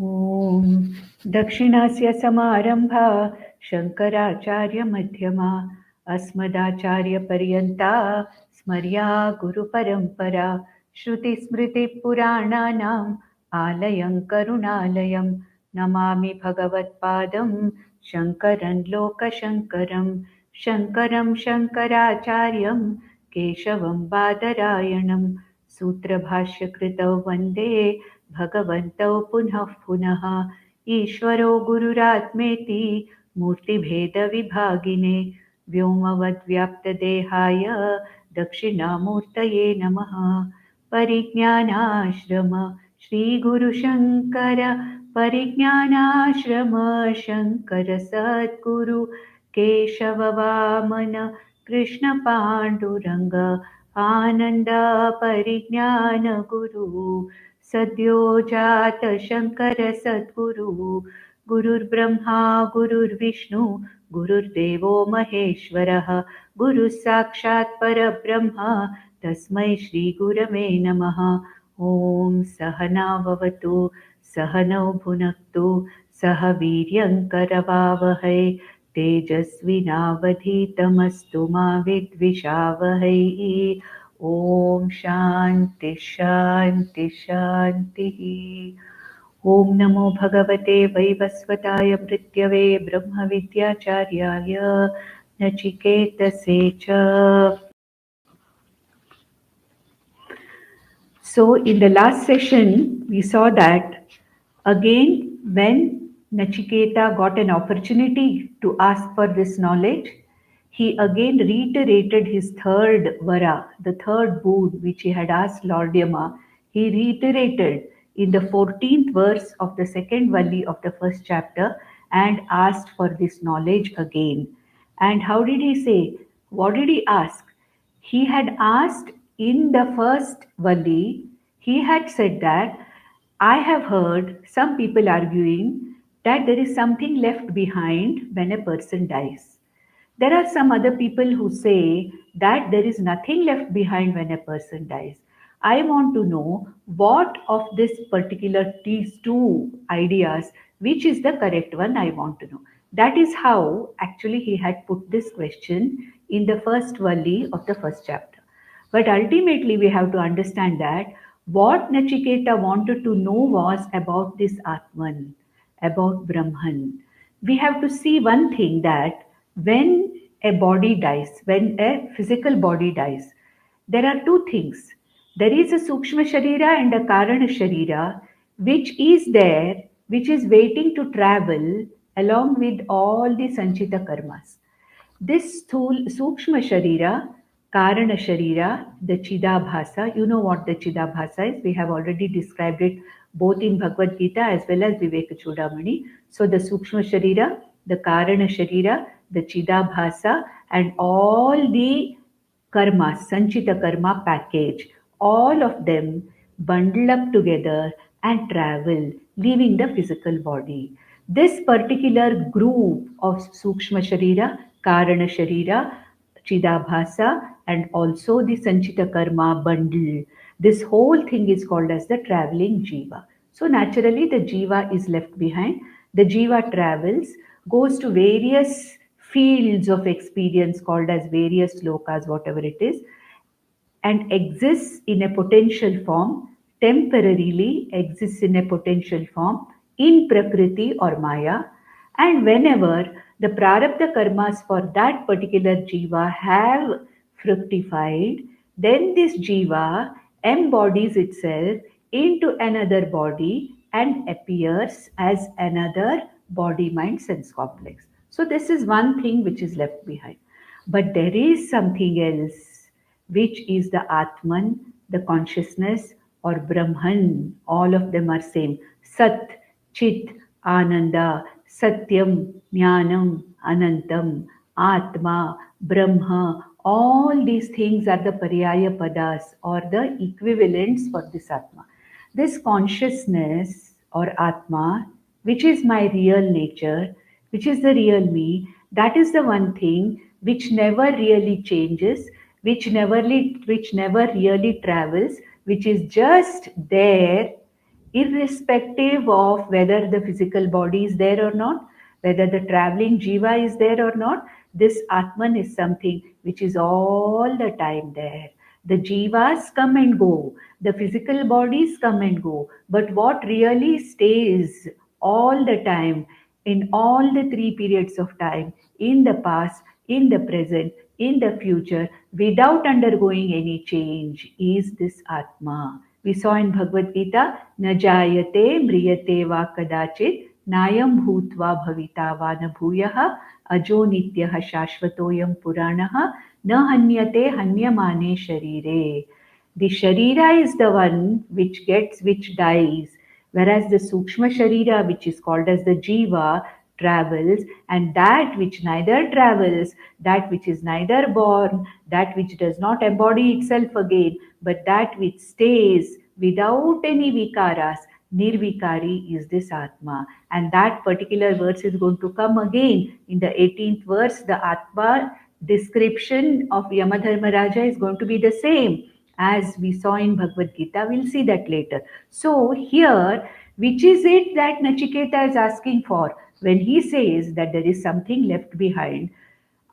ॐ दक्षिणस्य समारम्भा शङ्कराचार्यमध्यमा अस्मदाचार्यपर्यन्ता स्मर्या गुरुपरम्परा श्रुतिस्मृतिपुराणानाम् आलयं करुणालयं नमामि भगवत्पादं शङ्करं लोकशङ्करं शङ्करं शङ्कराचार्यं केशवं बादरायणं सूत्रभाष्यकृतौ वन्दे भगवन्तौ पुनः पुनः ईश्वरो गुरुरात्मेति मूर्तिभेदविभागिने व्योमवद्व्याप्तदेहाय दक्षिणामूर्तये नमः। परिज्ञानाश्रम श्रीगुरुशङ्कर परिज्ञानाश्रम शङ्कर सद्गुरु केशववामन कृष्णपाण्डुरङ्ग आनन्द परिज्ञान गुरु सद्यो जात शङ्कर सद्गुरु गुरुर्ब्रह्मा गुरुर्विष्णु गुरुर्देवो महेश्वरः गुरुः साक्षात् परब्रह्म तस्मै श्रीगुरवे नमः। ॐ सहना भवतु सहनौ भुनक्तु सह वीर्यङ्करवावहै तेजस्विनावधीतमस्तु मा विद्विषावहै। ॐ शान्ति शान्ति शान्तिः। ॐ नमो भगवते वैवस्वताय मृत्यवे ब्रह्मविद्याचार्याय नचिकेतसे च। So in the last session we saw that again when Nachiketa got an opportunity to ask for this knowledge, he again reiterated his third vara, the third boon which he had asked Lord Yama. He reiterated in the 14th verse of the second valli of the first chapter and asked for this knowledge again. And how did he say? What did he ask? He had asked in the first valli, he had said that I have heard some people arguing that there is something left behind when a person dies. There are some other people who say that there is nothing left behind when a person dies. I want to know what of this particular these two ideas, which is the correct one, I want to know. That is how actually he had put this question in the first valli of the first chapter. But ultimately we have to understand that what Nachiketa wanted to know was about this Atman, about Brahman. We have to see one thing, that when a body dies, when a physical body dies, there are two things. There is a Sukshma Sharira and a Karana Sharira, which is there, which is waiting to travel along with all the Sanchita Karmas. This Sukshma Sharira, Karana Sharira, the Chidabhasa, you know what the Chidabhasa is. We have already described it both in Bhagavad Gita as well as Viveka Chudamani. So the Sukshma Sharira, the Karana Sharira, the Chidabhasa, and all the karma, Sanchita karma package, all of them bundle up together and travel, leaving the physical body. This particular group of Sukshma Sharira, Karana Sharira, Chidabhasa, and also the Sanchita karma bundle, this whole thing is called as the traveling Jiva. So naturally the Jiva is left behind. The Jiva travels, goes to various fields of experience called as various lokas, whatever it is, and exists in a potential form, temporarily exists in a potential form in Prakriti or Maya. And whenever the prarabdha karmas for that particular jiva have fructified, then this jiva embodies itself into another body and appears as another body mind sense complex. So this is one thing which is left behind. But there is something else, which is the Atman, the consciousness, or Brahman. All of them are same. Sat, Chit, Ananda, Satyam, Jnanam, Anantam, Atma, Brahma. All these things are the Paryaya Padas or the equivalents for this Atma. This consciousness or Atma, which is my real nature, which is the real me, that is the one thing which never really changes, which never really travels, which is just there irrespective of whether the physical body is there or not, whether the traveling jiva is there or not. This Atman is something which is all the time there. The jivas come and go, the physical bodies come and go, but what really stays all the time in all the three periods of time, in the past, in the present, in the future, without undergoing any change, is this Atma. We saw in Bhagavad Gita, na jayate mriyate va kadachit nayam bhutva bhavita va na bhuyaha ajo nityah shashvatoyam puranaha na hanyate hanyamane sharire. The sharira is the one which dies, whereas the sukshma sharira, which is called as the jiva, travels, and that which neither travels, that which is neither born, that which does not embody itself again, but that which stays without any vikaras, nirvikari, is this Atma. And that particular verse is going to come again in the 18th verse. The Atma description of Yamadharmaraja is going to be the same as we saw in Bhagavad Gita. We'll see that later. So here, which is it that Nachiketa is asking for when he says that there is something left behind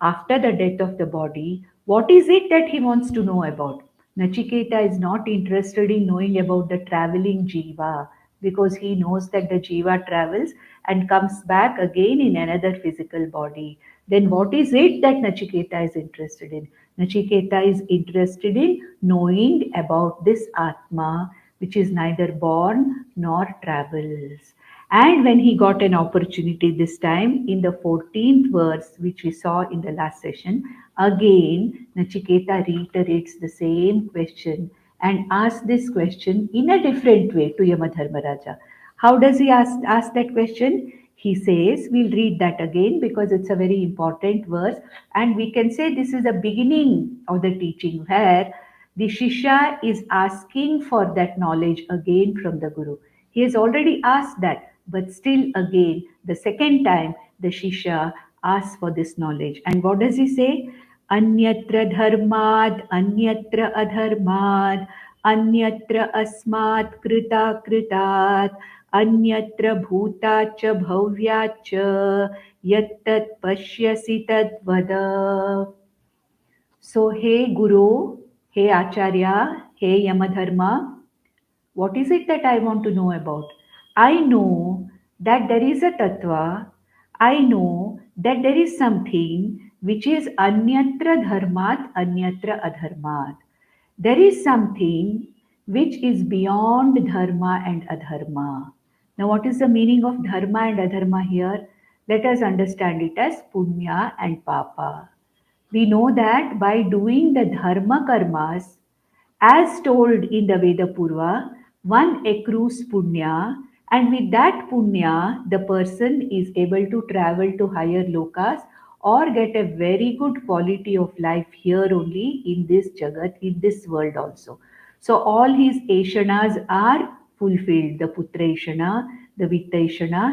after the death of the body? What is it that he wants to know about? Nachiketa is not interested in knowing about the traveling jiva, because he knows that the jiva travels and comes back again in another physical body. Then what is it that Nachiketa is interested in? Nachiketa is interested in knowing about this Atma, which is neither born nor travels. And when he got an opportunity this time in the 14th verse, which we saw in the last session, again Nachiketa reiterates the same question and asks this question in a different way to Yamadharmaraja. How does he ask that question? He says, we'll read that again because it's a very important verse, and we can say this is the beginning of the teaching where the Shishya is asking for that knowledge again from the Guru. He has already asked that, but still again, the second time, the Shishya asks for this knowledge. And what does he say? Anyatra dharmad, anyatra adharmad, anyatra asmat krita kritat, anyatra bhuta cha bhavya cha, yattat pashyasi tad vada. So, hey Guru, hey Acharya, hey Yamadharma, what is it that I want to know about? I know that there is a tattva. I know that there is something which is anyatra dharmat, anyatra adharmat. There is something which is beyond dharma and adharma. Now, what is the meaning of dharma and adharma here? Let us understand it as punya and papa. We know that by doing the dharma karmas, as told in the Veda Purva, one accrues punya, and with that punya, the person is able to travel to higher lokas or get a very good quality of life here only in this jagat, in this world also. So all his eshanas are fulfilled, the putra the vitta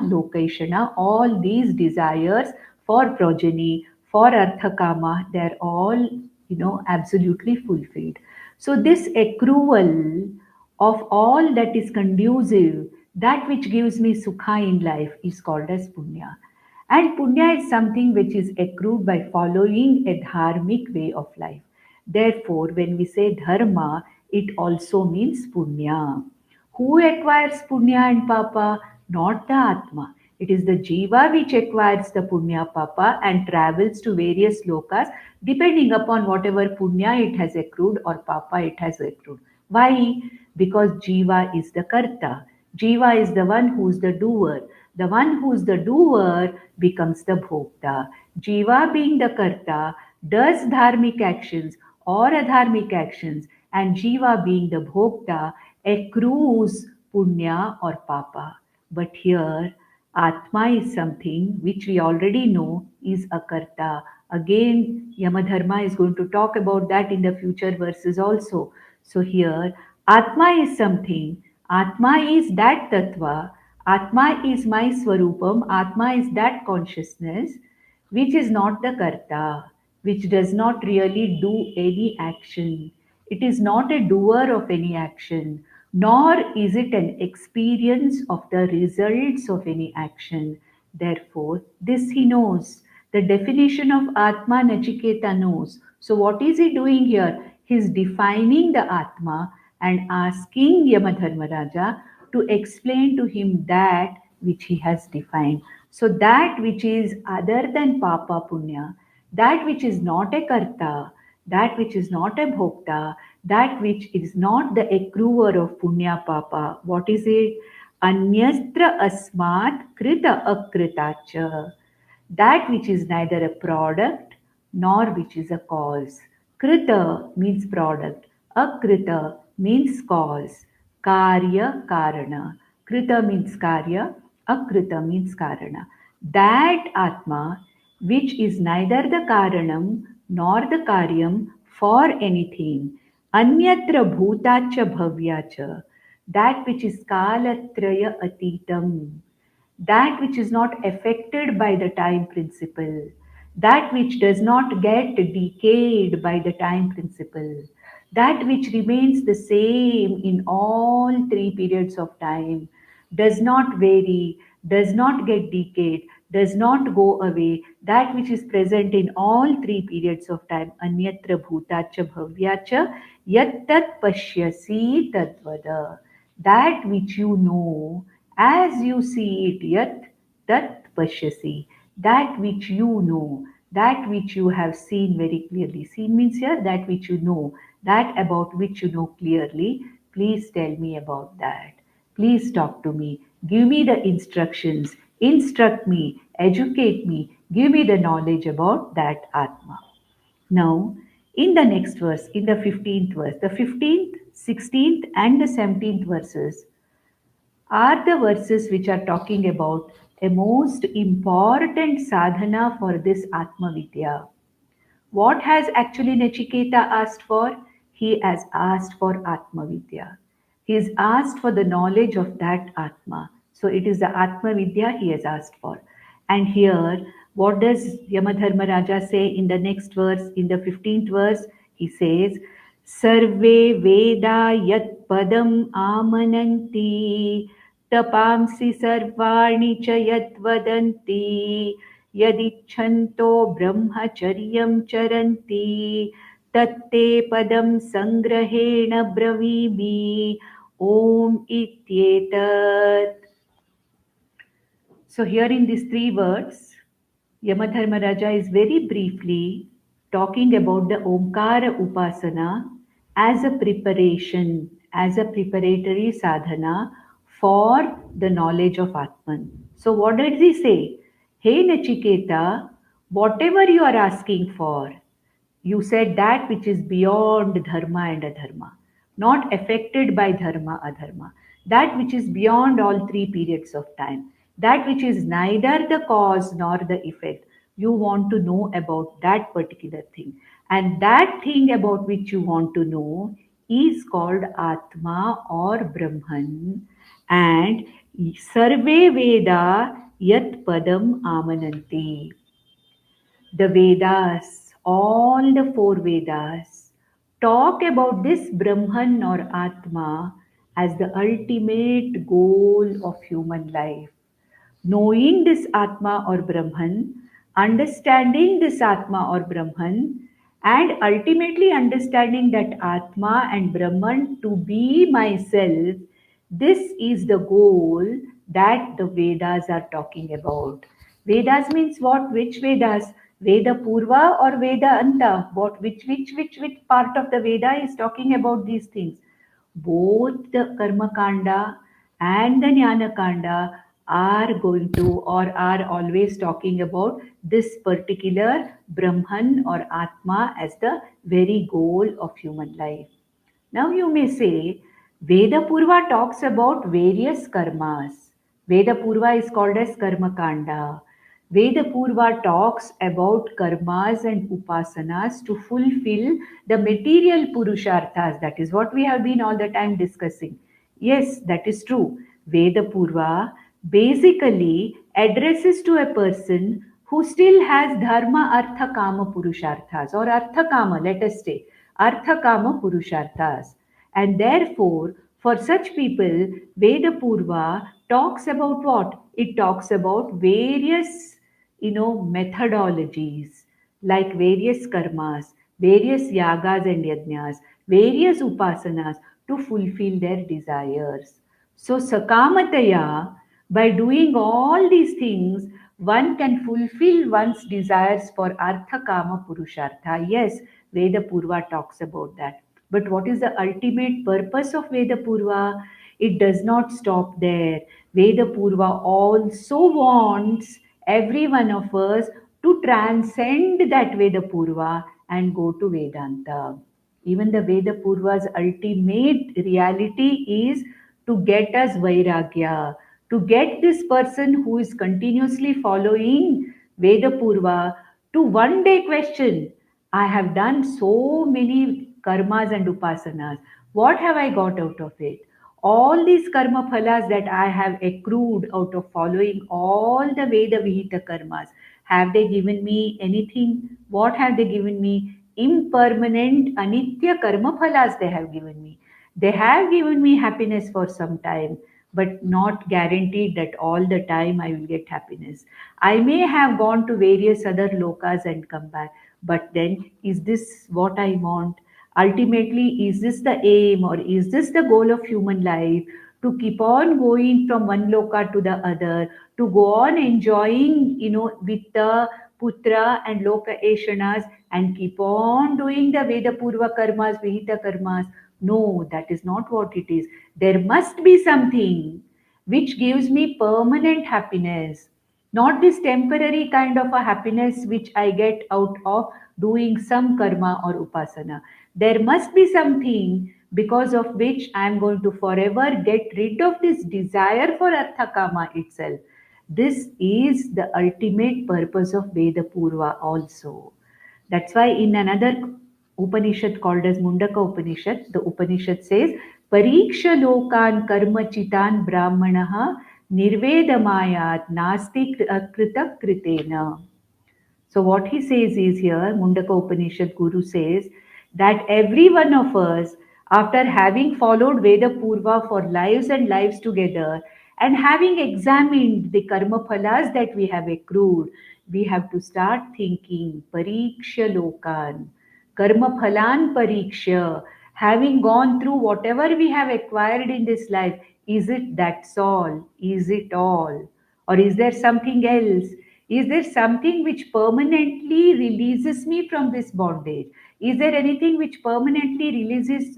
loka all these desires for progeny, for arthakama, they're all, absolutely fulfilled. So this accrual of all that is conducive, that which gives me sukha in life, is called as punya. And punya is something which is accrued by following a dharmic way of life. Therefore, when we say dharma, it also means punya. Who acquires punya and papa? Not the Atma. It is the Jiva which acquires the punya papa and travels to various lokas depending upon whatever punya it has accrued or papa it has accrued. Why? Because Jiva is the Karta. Jiva is the one who is the doer. The one who is the doer becomes the Bhokta. Jiva being the Karta does dharmic actions or adharmic actions, and Jiva being the Bhokta accrues punya or papa. But here, Atma is something which we already know is a karta. Again, Yamadharma is going to talk about that in the future verses also. So here, Atma is something. Atma is that tattva. Atma is my swarupam. Atma is that consciousness which is not the karta, which does not really do any action. It is not a doer of any action. nor is it an experience of the results of any action. Therefore, this he knows. The definition of Atma Nachiketa knows. So, what is he doing here? He is defining the Atma and asking Yamadharmaraja to explain to him that which he has defined. So, that which is other than Papa Punya, that which is not a Karta, that which is not a Bhokta, that which is not the accruer of Punya Papa. What is it? Anyastra asmat krita akritacha. That which is neither a product nor which is a cause. Krita means product. Akrita means cause. Karya karana. Krita means karya. Akrita means karana. That Atma which is neither the karanam nor the karyam for anything. Anyatra bhutacha bhavyacha. That which is kalatraya atitam, that which is not affected by the time principle, that which does not get decayed by the time principle, that which remains the same in all three periods of time, does not vary, does not get decayed, does not go away, that which is present in all three periods of time. Anyatra bhutacha bhavyacha yat tat pashyasi tadvada. That which you know as you see it, yat tat pashyasi, that which you know, that which you have seen very clearly. Seen means here that which you know, that about which you know clearly. Please tell me about that. Please talk to me. Give me the instructions. Instruct me. Educate me. Give me the knowledge about that Atma. Now, in the next verse, in the 15th verse, the 15th, 16th, and the 17th verses are the verses which are talking about a most important sadhana for this Atma Vidya. What has actually Nachiketa asked for? He has asked for Atma Vidya. He has asked for the knowledge of that Atma. So it is the Atma Vidya he has asked for. And here, what does Yamadharma Raja say in the next verse, in the 15th verse? He says, Sarve Veda Yat Padam Amananti Tapamsi Sarvani Cha Yat Vadanti यदिच्छन्तो ब्रह्मचर्यं चरन्ति तत्ते पदं सङ्ग्रहेण ब्रवीमि ॐ इत्येतत्. So here in these three words, Yamadharmaraja is very briefly talking about the Omkara Upasana as a preparation, as a preparatory sadhana for the knowledge of Atman. So what did he say? Hey Nachiketa, whatever you are asking for, you said that which is beyond dharma and adharma, not affected by dharma, adharma, that which is beyond all three periods of time, that which is neither the cause nor the effect. You want to know about that particular thing. And that thing about which you want to know is called Atma or Brahman. And Sarve Veda Yat Padam Amananti. The Vedas, all the four Vedas, talk about this Brahman or Atma as the ultimate goal of human life. Knowing this Atma or Brahman, understanding this Atma or Brahman, and ultimately understanding that Atma and Brahman to be myself, this is the goal that the Vedas are talking about. Vedas means what? Which Vedas? Veda Purva or Veda Anta? What? Which part of the Veda is talking about these things? Both the Karma Kanda and the Jnana Kanda are going to or are always talking about this particular Brahman or Atma as the very goal of human life. Now you may say, Veda Purva talks about various karmas. Veda Purva is called as Karma Kanda. Veda Purva talks about karmas and upasanas to fulfill the material purusharthas. That is what we have been all the time discussing. Yes, that is true. Veda Purva basically addresses to a person who still has dharma, artha, kama, purusharthas, or artha, kama, let us say, artha, kama, purusharthas. And therefore, For such people, Veda Purva talks about what? It talks about various, methodologies like various karmas, various yagas and yajnas, various upasanas to fulfill their desires. So, Sakamataya, by doing all these things, one can fulfill one's desires for Artha Kama Purushartha. Yes, Veda Purva talks about that. But what is the ultimate purpose of Veda Purva? It does not stop there. Veda Purva also wants every one of us to transcend that Veda Purva and go to Vedanta. Even the Veda Purva's ultimate reality is to get us Vairagya, to get this person who is continuously following Veda Purva to one day question, I have done so many karmas and upasanas. What have I got out of it? All these karma phalas that I have accrued out of following all the Veda Vihita karmas, have they given me anything? What have they given me? Impermanent, anitya karma phalas they have given me. They have given me happiness for some time, but not guaranteed that all the time I will get happiness. I may have gone to various other lokas and come back, but then is this what I want? Ultimately, is this the aim or is this the goal of human life? To keep on going from one loka to the other, to go on enjoying, with the putra and loka eshanas and keep on doing the Veda Purva karmas, Vihita karmas. No, that is not what it is. There must be something which gives me permanent happiness, not this temporary kind of a happiness which I get out of doing some karma or upasana. There must be something because of which I am going to forever get rid of this desire for Artha Kama itself. This is the ultimate purpose of Veda Purva also. That's why in another Upanishad called as Mundaka Upanishad, the Upanishad says, Pariksha lokan karma chitan brahmanaha nirvedamayat nasti krita kritena. So what he says is here, Mundaka Upanishad Guru says that every one of us, after having followed Veda Purva for lives and lives together, and having examined the karma phalas that we have accrued, we have to start thinking Pariksha Lokan, Karma Phalan Pariksha, having gone through whatever we have acquired in this life, is it that's all? Is it all? Or is there something else? Is there something which permanently releases me from this bondage? Is there anything which permanently releases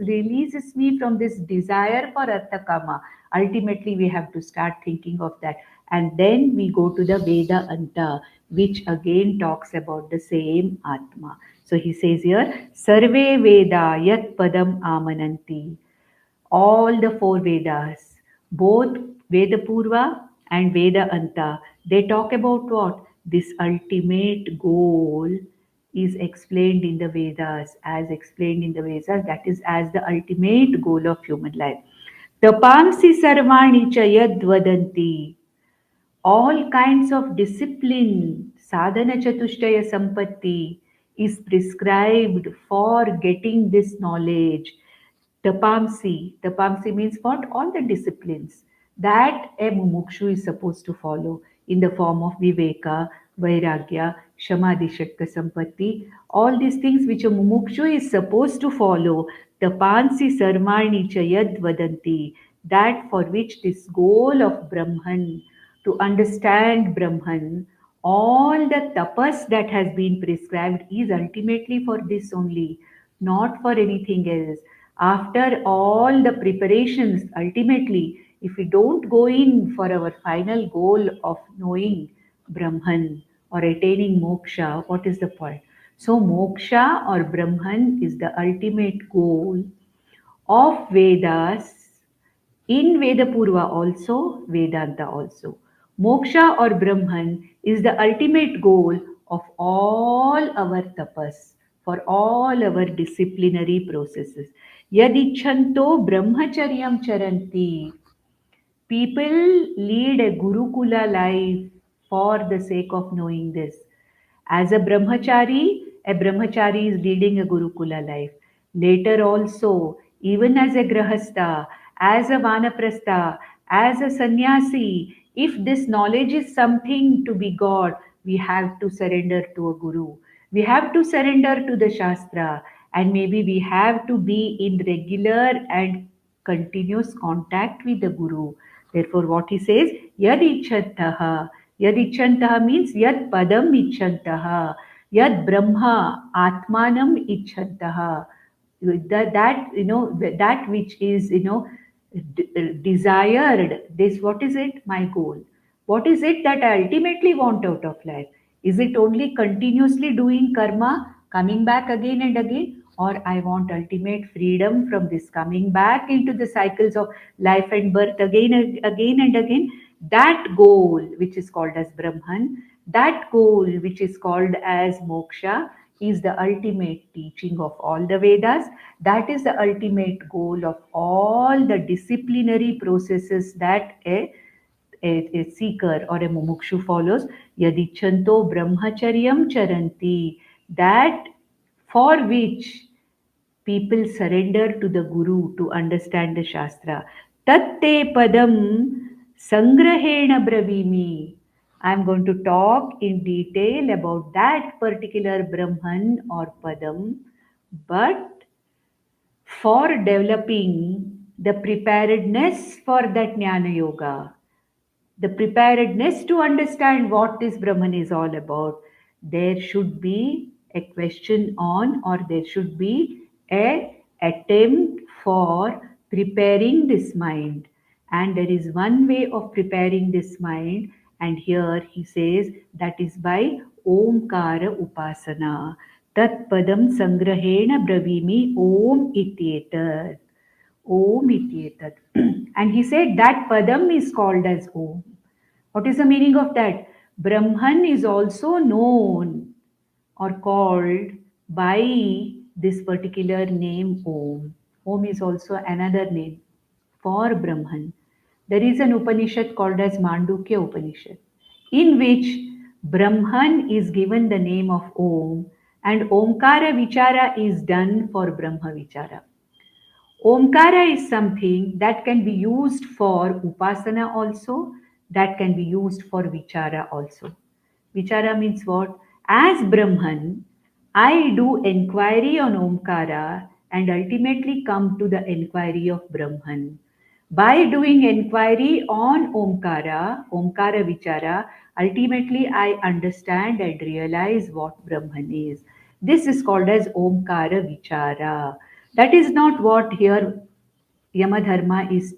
me from this desire for Artha Kama? Ultimately, we have to start thinking of that. And then we go to the Veda Anta, which again talks about the same Atma. So he says here, Sarve Veda Yat Padam Amananti. All the four Vedas, both Veda Purva and Veda Anta, they talk about what? This ultimate goal is explained in the Vedas, as explained in the Vedas, that is as the ultimate goal of human life. Tapamsi sarvani cha yad vadanti, all kinds of discipline, sadhana chatushtaya sampatti is prescribed for getting this knowledge. Tapamsi means what? All the disciplines that a mumukshu is supposed to follow in the form of viveka, vairagya, shamadhi, shatka, sampatti. All these things which a mumukshu is supposed to follow. Tapansi sarvani chayad vadanti. That for which this goal of Brahman, to understand Brahman, all the tapas that has been prescribed is ultimately for this only, not for anything else. After all the preparations, ultimately, if we don't go in for our final goal of knowing Brahman or attaining moksha, what is the point? So, moksha or Brahman is the ultimate goal of Vedas, in Veda Purva also, Vedanta also. Moksha or Brahman is the ultimate goal of all our tapas, for all our disciplinary processes. Yadichanto brahmacharyam charanti. People lead a Gurukula life for the sake of knowing this. As a brahmachari is leading a Gurukula life. Later also, even as a Grahastha, as a vanaprastha, as a sannyasi, if this knowledge is something to be got, we have to surrender to a guru. We have to surrender to the Shastra, and maybe we have to be in regular and continuous contact with the Guru. Therefore, what he says, Yad ichantaha. Yad ichantaha means Yad padam ichantaha. Yad Brahma Atmanam ichantaha. That which is desired, this, what is it? My goal. What is it that I ultimately want out of life? Is it only continuously doing karma, coming back again and again? Or I want ultimate freedom from this coming back into the cycles of life and birth again and again and again? That goal, which is called as Brahman, that goal, which is called as moksha, is the ultimate teaching of all the Vedas. That is the ultimate goal of all the disciplinary processes that a seeker or a mumukshu follows. Yadichanto brahmacharyam charanti, that for which people surrender to the Guru to understand the Shastra. Tatte padam sangrahena bravimi. I'm going to talk in detail about that particular Brahman or Padam, but for developing the preparedness for that Jnana Yoga, the preparedness to understand what this Brahman is all about, there should be a question on, or there should be a attempt for preparing this mind. And there is one way of preparing this mind, and here he says that is by Omkara Upasana. Tat Padam Sangrahena Bravimi Om Ityetat. Om Ityetat. And he said that Padam is called as Om. What is the meaning of that? Brahman is also known or called by this particular name Om. Om is also another name for Brahman. There is an Upanishad called as Mandukya Upanishad, in which Brahman is given the name of Om, and Omkara Vichara is done for Brahma Vichara. Omkara is something that can be used for upasana also, that can be used for vichara also. Vichara means what? As Brahman, I do enquiry on Omkara and ultimately come to the enquiry of Brahman. By doing enquiry on Omkara Vichara, ultimately I understand and realize what Brahman is. This is called as Omkara Vichara. That is not what here Yamadharma is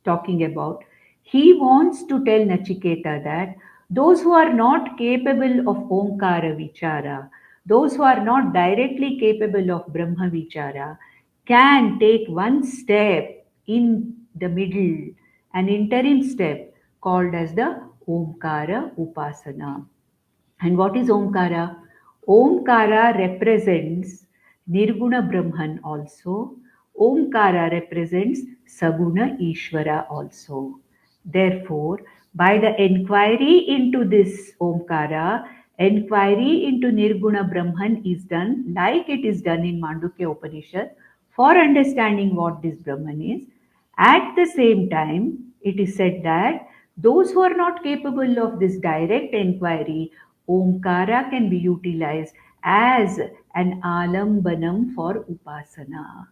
talking about. He wants to tell Nachiketa that those who are not capable of Omkara Vichara, those who are not directly capable of Brahma Vichara, can take one step in the middle, an interim step called as the Omkara Upasana. And what is Omkara? Omkara represents Nirguna Brahman also. Omkara represents Saguna Ishvara also. Therefore, by the enquiry into this Omkara, enquiry into Nirguna Brahman is done like it is done in Mandukya Upanishad for understanding what this Brahman is. At the same time, it is said that those who are not capable of this direct enquiry, Omkara can be utilized as an alambanam for upasana.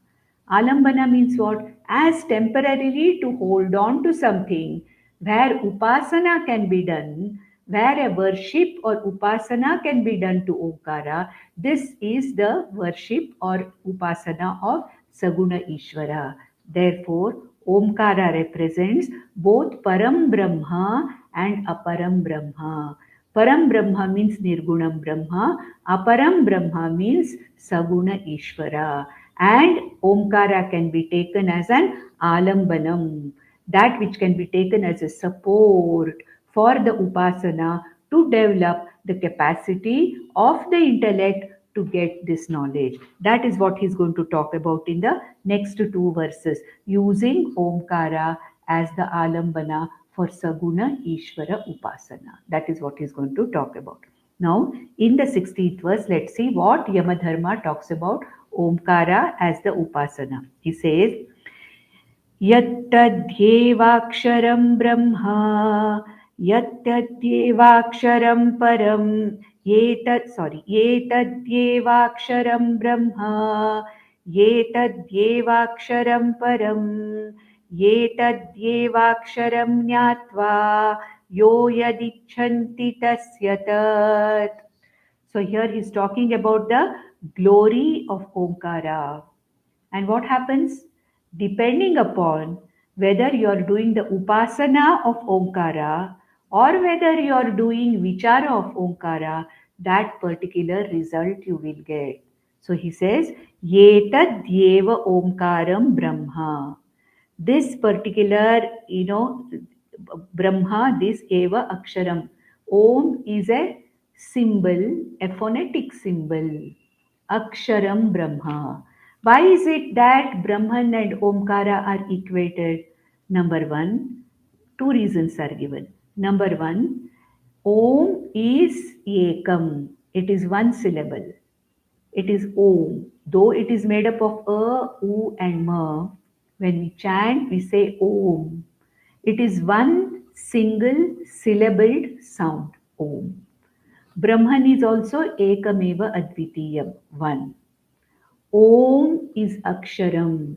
Alambana means what? As temporarily to hold on to something where upasana can be done, where a worship or upasana can be done to Omkara. This is the worship or upasana of Saguna Ishvara. Therefore, Omkara represents both Param Brahma and Aparam Brahma. Param Brahma means Nirgunam Brahma, Aparam Brahma means Saguna Ishvara. And Omkara can be taken as an alambanam, that which can be taken as a support for the upasana to develop the capacity of the intellect to get this knowledge. That is what he's going to talk about in the next two verses, using Omkara as the alambana for Saguna Ishvara Upasana. That is what he's going to talk about. Now, in the 16th verse, let's see what Yamadharma talks about Omkara as the Upasana. He says, यत्तद्येवाक्षरं Brahma यत्तद्येवाक्षरं परं एतद्येवाक्षरं ब्रह्मा एतद्येवाक्षरं परं एतद्येवाक्षरं ज्ञात्वा यो यदिच्छन्ति तस्य तत्. So here he's talking about the glory of Omkara. And what happens? Depending upon whether you are doing the upasana of Omkara or whether you are doing vichara of Omkara, that particular result you will get. So he says, Yetadyeva Omkaram Brahma. This particular, Brahma, this Eva Aksharam. Om is a symbol, a phonetic symbol. Aksharam Brahma. Why is it that Brahman and Omkara are equated? Number one, two reasons are given. Number one, Om is Ekam. It is one syllable. It is Om. Though it is made up of A, U, and Ma, when we chant, we say Om. It is one single syllabled sound, Om. Brahman is also Ekameva Advitiyam, one. Om is Aksharam.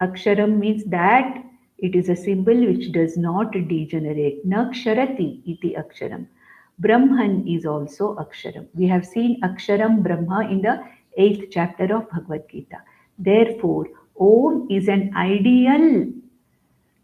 Aksharam means that it is a symbol which does not degenerate. Naksharati iti Aksharam. Brahman is also Aksharam. We have seen Aksharam Brahma in the 8th chapter of Bhagavad Gita. Therefore, Om is an ideal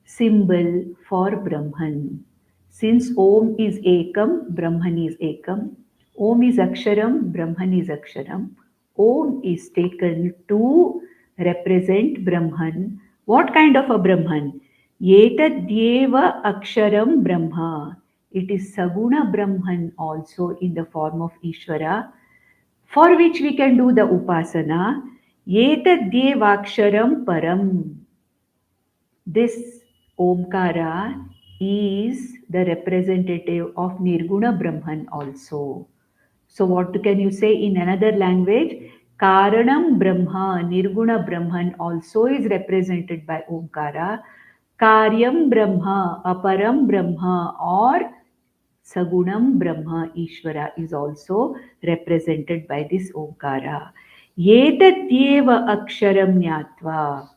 symbol for Brahman. Since Om is Ekam, Brahman is Ekam. Om is Aksharam, Brahman is Aksharam. Om is taken to represent Brahman. What kind of a Brahman? Yetadyeva Aksharam Brahma. It is Saguna Brahman also in the form of Ishvara, for which we can do the Upasana. Yetadyeva Param. This Omkara is the representative of Nirguna Brahman also. So what can you say in another language? Karanam Brahma, Nirguna Brahman also is represented by Omkara. Karyam Brahma, Aparam Brahma or Sagunam Brahma Ishvara is also represented by this Omkara. Yetatyeva Aksharam Nyatva.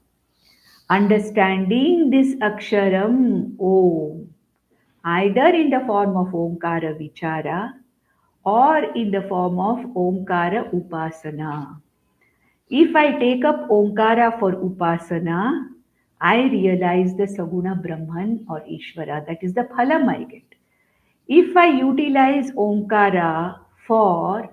Understanding this Aksharam Om, either in the form of Omkara Vichara or in the form of Omkara Upasana. If I take up Omkara for Upasana, I realize the Saguna Brahman or Ishvara, that is the phalam I get. If I utilize Omkara for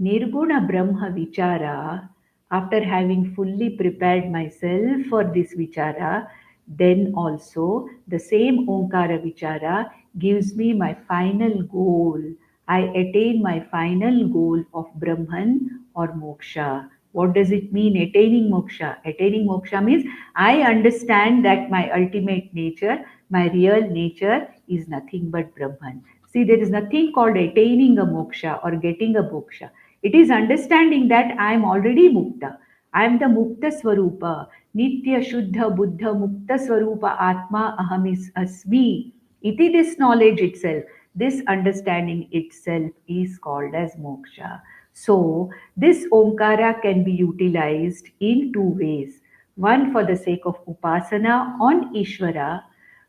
Nirguna Brahma Vichara, after having fully prepared myself for this Vichara, then also the same Omkara Vichara gives me my final goal. I attain my final goal of Brahman or Moksha. What does it mean, attaining moksha? Attaining moksha means I understand that my ultimate nature, my real nature is nothing but Brahman. See, there is nothing called attaining a moksha or getting a moksha. It is understanding that I am already mukta. I am the mukta swarupa. Nitya shuddha buddha mukta swarupa atma aham is asmi. Iti, this knowledge itself, this understanding itself is called as moksha. So, this Omkara can be utilized in two ways. One for the sake of Upasana on Ishvara,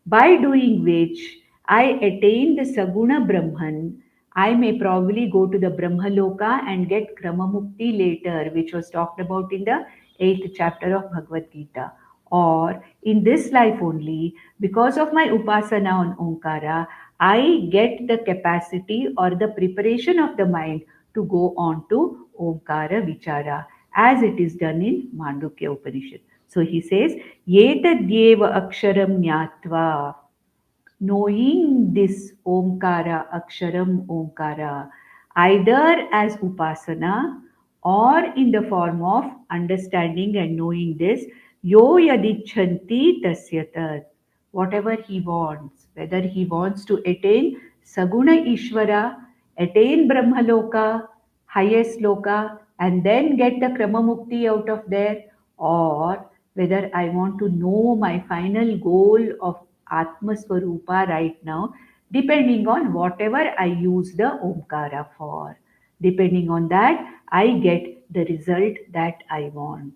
by doing which I attain the Saguna Brahman. I may probably go to the Brahmaloka and get Kramamukti later, which was talked about in the 8th chapter of Bhagavad Gita. Or in this life only, because of my Upasana on Omkara, I get the capacity or the preparation of the mind to go on to Omkara Vichara, as it is done in Mandukya Upanishad. So he says, Yetadyeva Aksharam Nyatva, knowing this Omkara, Aksharam Omkara, either as Upasana or in the form of understanding and knowing this, Yo Yadichanti Tasyatat, whatever he wants, whether he wants to attain Saguna Ishvara, attain Brahmaloka, highest Loka, and then get the Kramamukti out of there, or whether I want to know my final goal of Atma Swarupa right now, depending on whatever I use the Omkara for. Depending on that, I get the result that I want.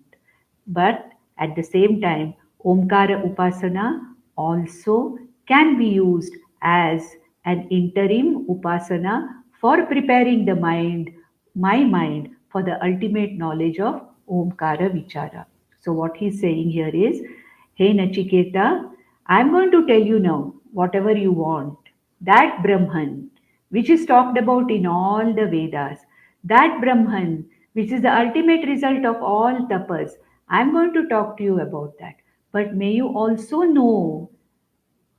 But at the same time, Omkara Upasana also can be used as an interim Upasana for preparing my mind, for the ultimate knowledge of Omkara Vichara. So, what he's saying here is, hey Nachiketa, I'm going to tell you now whatever you want. That Brahman, which is talked about in all the Vedas, that Brahman, which is the ultimate result of all tapas, I'm going to talk to you about that. But may you also know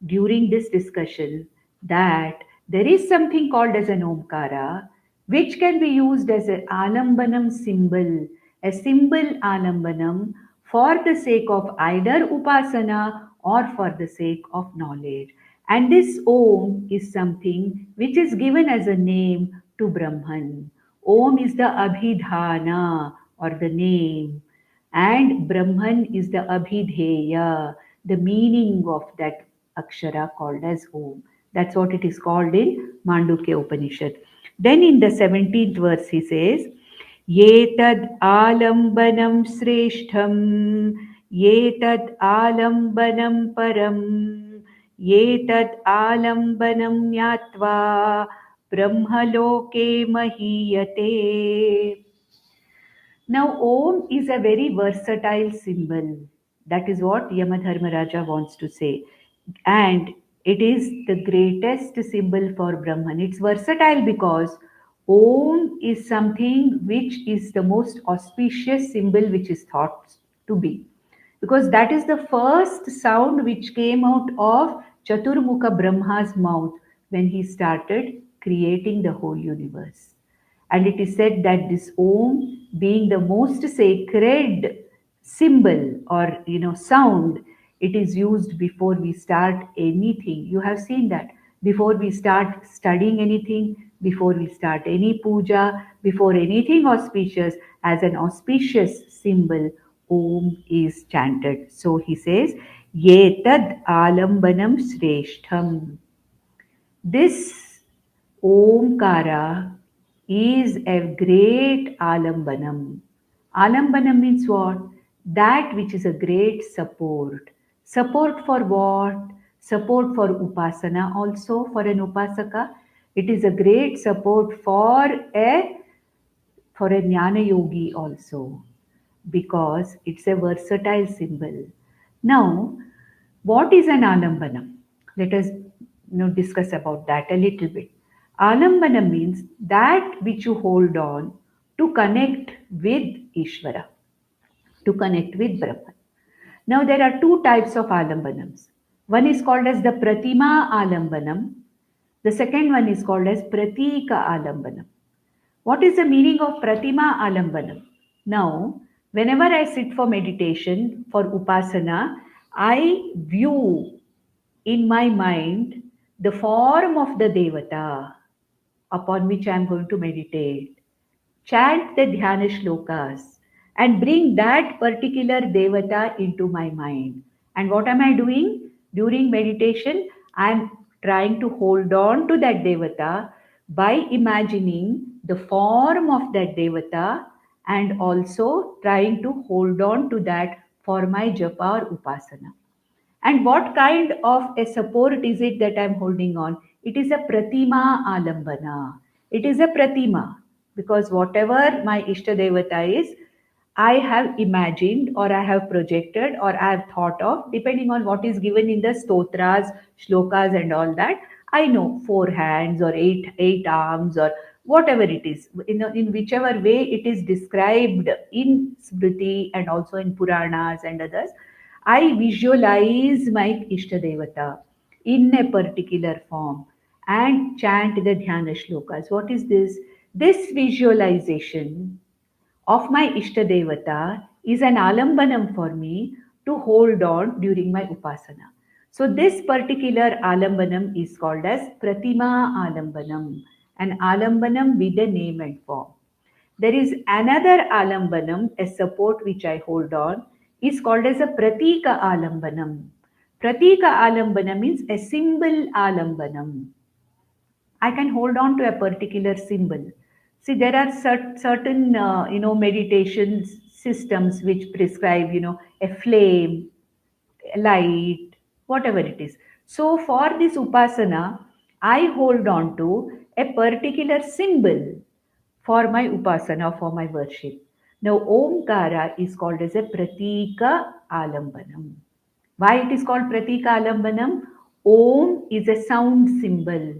during this discussion that there is something called as an Omkara, which can be used as an alambanam symbol, a symbol alambanam for the sake of either upasana or for the sake of knowledge. And this Om is something which is given as a name to Brahman. Om is the Abhidhana or the name, and Brahman is the Abhidheya, the meaning of that Akshara called as Om. That's what it is called in Mandukya Upanishad. Then in the 17th verse he says, Yetad alambanam sreshtham, Yetad alambanam param, Yetad alambanam nyatva, Brahmaloke mahiyate. Now, Om is a very versatile symbol. That is what Yamadharmaraja wants to say. And it is the greatest symbol for Brahman. It's versatile because Om is something which is the most auspicious symbol which is thought to be. Because that is the first sound which came out of Chaturmukha Brahma's mouth when he started creating the whole universe. And it is said that this Om, being the most sacred symbol or sound, it is used before we start anything. You have seen that before we start studying anything, before we start any puja, before anything auspicious, as an auspicious symbol, Om is chanted. So he says, Yetad alambanam sreshtham. This Omkara is a great alambanam. Alambanam means what? That which is a great support. Support for what? Support for upasana also, for an upasaka. It is a great support for a jnana yogi also, because it's a versatile symbol. Now, what is an alambanam? Let us discuss about that a little bit. Alambanam means that which you hold on to connect with Ishvara, to connect with Brahman. Now, there are two types of alambanams. One is called as the Pratima alambanam. The second one is called as Pratika alambanam. What is the meaning of Pratima alambanam? Now, whenever I sit for meditation, for upasana, I view in my mind the form of the Devata upon which I am going to meditate. Chant the dhyana shlokas and bring that particular Devata into my mind. And what am I doing? During meditation, I am trying to hold on to that Devata by imagining the form of that Devata, and also trying to hold on to that for my japa or upasana. And what kind of a support is it that I'm holding on? It is a pratima alambana. It is a pratima, because whatever my Ishta Devata is, I have imagined or I have projected or I have thought of, depending on what is given in the stotras, shlokas, and all that. I know 4 hands or eight arms or whatever it is, in whichever way it is described in Smriti and also in Puranas and others. I visualize my Ishtadevata in a particular form and chant the Dhyana shlokas. What is this? This visualization of my Ishtadevata is an alambanam for me to hold on during my upasana. So this particular alambanam is called as Pratima alambanam, an alambanam with a name and form. There is another alambanam, a support which I hold on. is called as a pratika alambanam. Pratika alambanam means a symbol alambanam. I can hold on to a particular symbol. See, there are certain, meditation systems which prescribe, a flame, light, whatever it is. So for this upasana, I hold on to a particular symbol for my upasana, for my worship. Now, Omkara is called as a Pratika Alambanam. Why it is called Pratika Alambanam? Om is a sound symbol.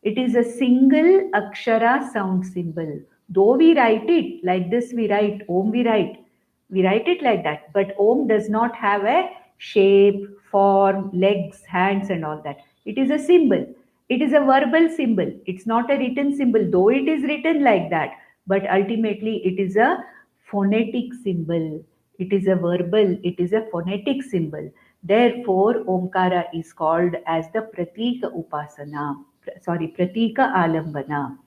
It is a single akshara sound symbol. Though we write it like this, we write Om, we write it like that. But Om does not have a shape, form, legs, hands, and all that. It is a symbol. It is a verbal symbol. It's not a written symbol, though it is written like that. But ultimately, it is a phonetic symbol. It is a verbal, it is a phonetic symbol. Therefore, Omkara is called as the Pratika Upasana. Pratika Alambana.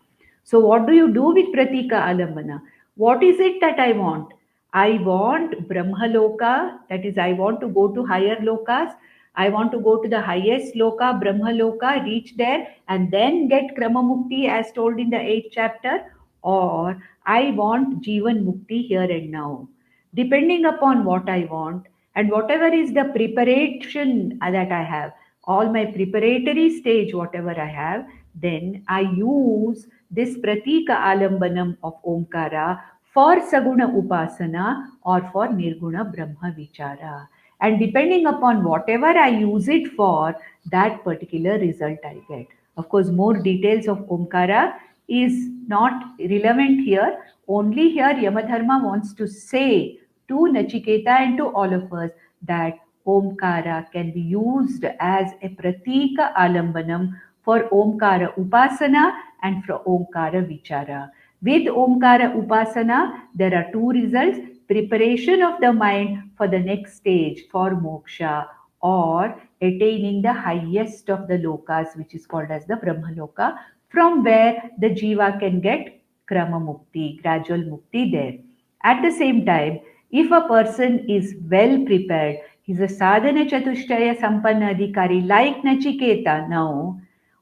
So, what do you do with Pratika Alambana? What is it that I want? I want Brahmaloka, that is, I want to go to higher lokas. I want to go to the highest loka, Brahmaloka, reach there and then get Krama Mukti as told in the 8th chapter, or I want Jivan Mukti here and now. Depending upon what I want and whatever is the preparation that I have, all my preparatory stage, whatever I have, then I use this Pratika Alambanam of Omkara for Saguna Upasana or for Nirguna Brahma Vichara. And depending upon whatever I use it for, that particular result I get. Of course, more details of Omkara is not relevant here. Only here Yamadharma wants to say to Nachiketa and to all of us that Omkara can be used as a Pratika Alambanam for Omkara Upasana and for Omkara Vichara. With Omkara Upasana, there are two results: preparation of the mind for the next stage for moksha or attaining the highest of the lokas, which is called as the Brahmaloka, from where the jiva can get Krama Mukti, gradual Mukti there. At the same time, if a person is well prepared, he's a sadhana chatushtaya sampanna adhikari like Nachiketa now,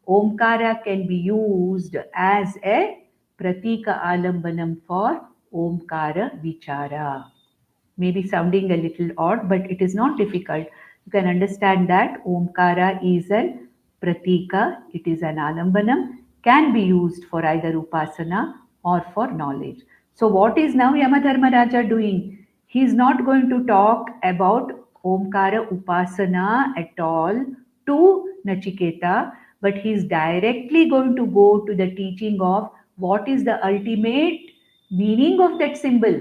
Omkara can be used as a pratika alambanam for Omkara vichara. Maybe sounding a little odd, but it is not difficult. You can understand that Omkara is a pratika, it is an alambanam, can be used for either upasana or for knowledge. So, what is now Yamadharma Raja doing? He is not going to talk about Omkara upasana at all to Nachiketa, but he is directly going to go to the teaching of what is the ultimate meaning of that symbol.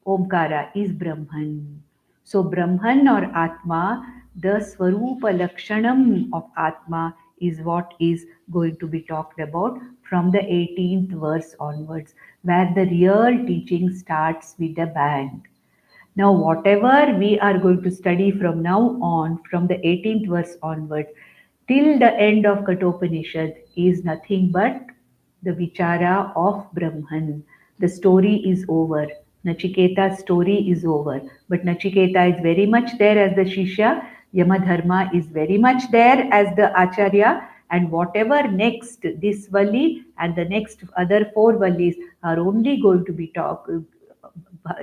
Omkara is Brahman. So Brahman or Atma, the Swarupa Lakshanam of Atma is what is going to be talked about from the 18th verse onwards, where the real teaching starts with a bang. Now, whatever we are going to study from now on, from the 18th verse onward, till the end of Kathopanishad is nothing but the vichara of Brahman. The story is over. Nachiketa's story is over. But Nachiketa is very much there as the Shishya. Yamadharma is very much there as the Acharya. And whatever next, this Vali and the next other four Valis are only going to be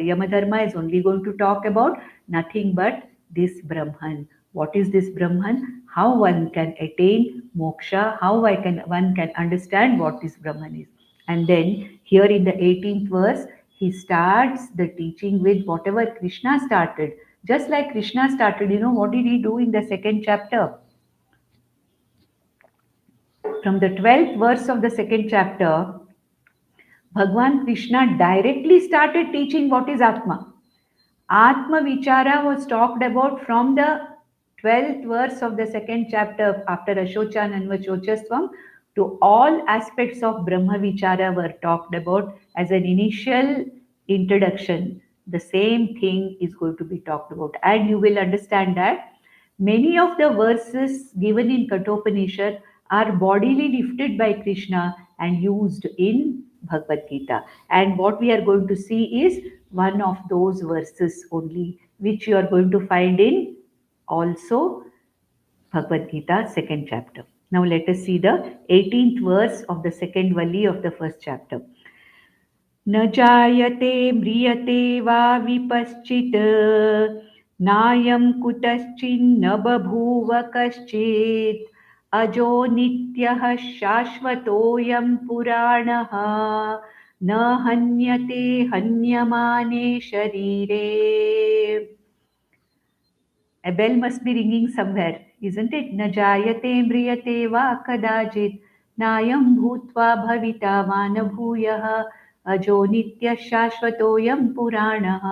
Yamadharma is only going to talk about nothing but this Brahman. What is this Brahman? How one can attain moksha? How one can understand what this Brahman is? And then here in the 18th verse, he starts the teaching with whatever Krishna started. Just like Krishna started, what did he do in the second chapter? From the 12th verse of the second chapter, Bhagwan Krishna directly started teaching what is Atma. Atma Vichara was talked about from the 12th verse of the second chapter after Ashocha Nanvachochasvam to all aspects of Brahma Vichara were talked about as an initial introduction. The same thing is going to be talked about. And you will understand that many of the verses given in Kathopanishad are bodily lifted by Krishna and used in Bhagavad Gita. And what we are going to see is one of those verses only which you are going to find in also Bhagavad Gita, second chapter. Now let us see the 18th verse of the second vali of the first chapter. न जायते म्रियते वा विपश्चित् नायं कुतश्चिन्न बभूव कश्चित् अजो नित्यः शाश्वतोऽयं पुराणः न हन्यते हन्यमाने शरीरे. A bell must be ringing somewhere, isn't it? न जायते म्रियते वा कदाचित् नायं भूत्वा भविता वा न भूयः अजो नित्यः शाश्वतोऽयं पुराणः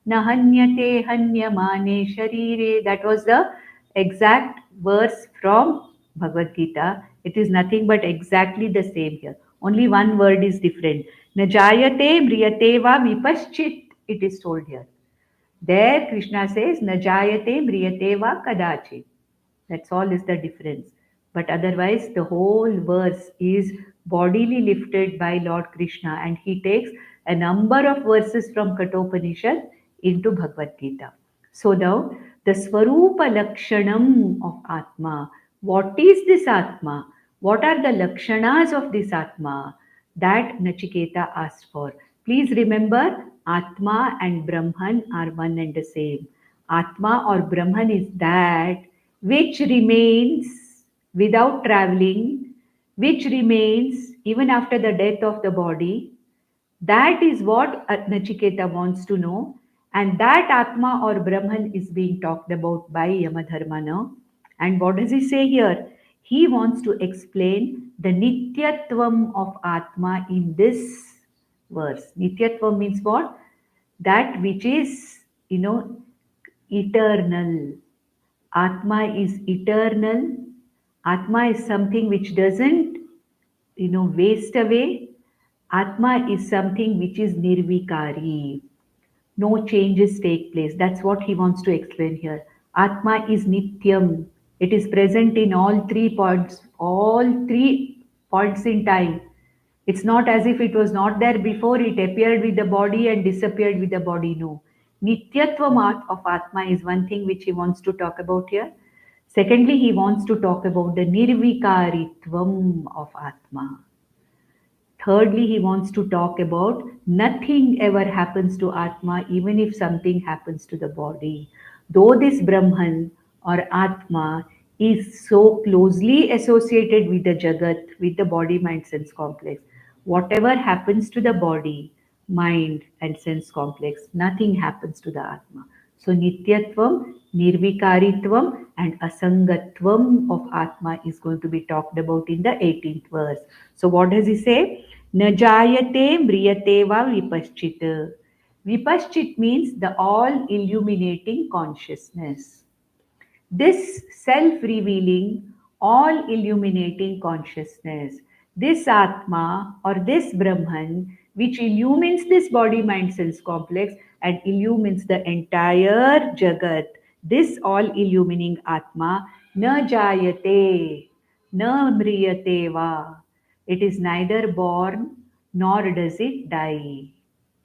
न हन्यते हन्यमाने शरीरे. That was the exact verse from Bhagavad Gita. It is nothing but exactly the same here. Only one word is different. न जायते म्रियते वा विपश्चित्, it is told here. There Krishna says, "Na jayate mriyate va kadachit." That's all is the difference. But otherwise, the whole verse is bodily lifted by Lord Krishna, and he takes a number of verses from Kathopanishad into Bhagavad Gita. So now, the Swarupa Lakshanam of Atma. What is this Atma? What are the Lakshanas of this Atma? That Nachiketa asked for. Please remember, Atma and Brahman are one and the same. Atma or Brahman is that which remains without traveling, which remains even after the death of the body. That is what Nachiketa wants to know. And that Atma or Brahman is being talked about by Yamadharma now. And what does he say here? He wants to explain the Nityatvam of Atma in this verse. Nityatvam means what? That which is, eternal. Atma is eternal. Atma is something which doesn't, waste away. Atma is something which is nirvikari. No changes take place. That's what he wants to explain here. Atma is nityam. It is present in all 3 points in time. It's not as if it was not there before, it appeared with the body and disappeared with the body. No. Nityatvam of Atma is one thing which he wants to talk about here. Secondly, he wants to talk about the nirvikaritvam of Atma. Thirdly, he wants to talk about nothing ever happens to Atma, even if something happens to the body. Though this Brahman or Atma is so closely associated with the Jagat, with the body, mind, sense complex, whatever happens to the body, mind, and sense complex, nothing happens to the Atma. So Nityatvam, Nirvikaritvam, and Asangatvam of Atma is going to be talked about in the 18th verse. So what does he say? Na jayate mriyate va vipaschit. Vipaschit means the all illuminating consciousness. This self-revealing, all illuminating consciousness, this Atma or this Brahman, which illumines this body, mind, sense complex and illumines the entire Jagat, this all illumining Atma, na jayate, na mriyate va. It is neither born nor does it die.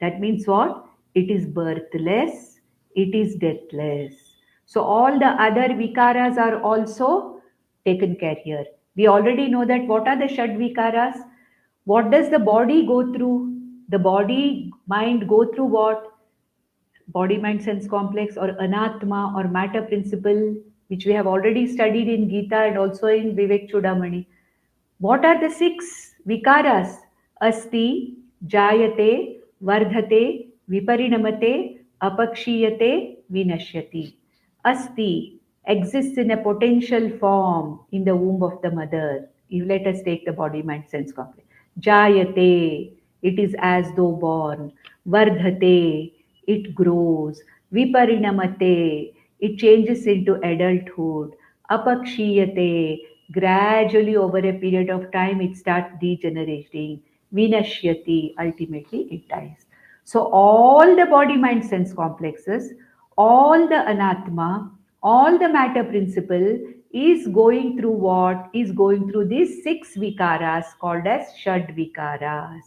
That means what? It is birthless, it is deathless. So all the other vikaras are also taken care here. We already know that what are the Shad vikaras? What does the body go through? The body, mind go through what? Body, mind, sense complex or anatma or matter principle, which we have already studied in Gita and also in Vivek Chudamani. What are the 6 vikaras? Asti, jayate, vardhate, viparinamate, apakshiyate, vinashyati. Asti exists in a potential form in the womb of the mother. Let us take the body, mind, sense complex. Jayate, it is as though born. Vardhate, it grows. Viparinamate, it changes into adulthood. Apakshiyate, gradually over a period of time it starts degenerating. Vinashyati, ultimately it dies. So all the body, mind, sense complexes, all the anatma, all the matter principle is going through what? Is going through these 6 vikaras called as Shad vikaras.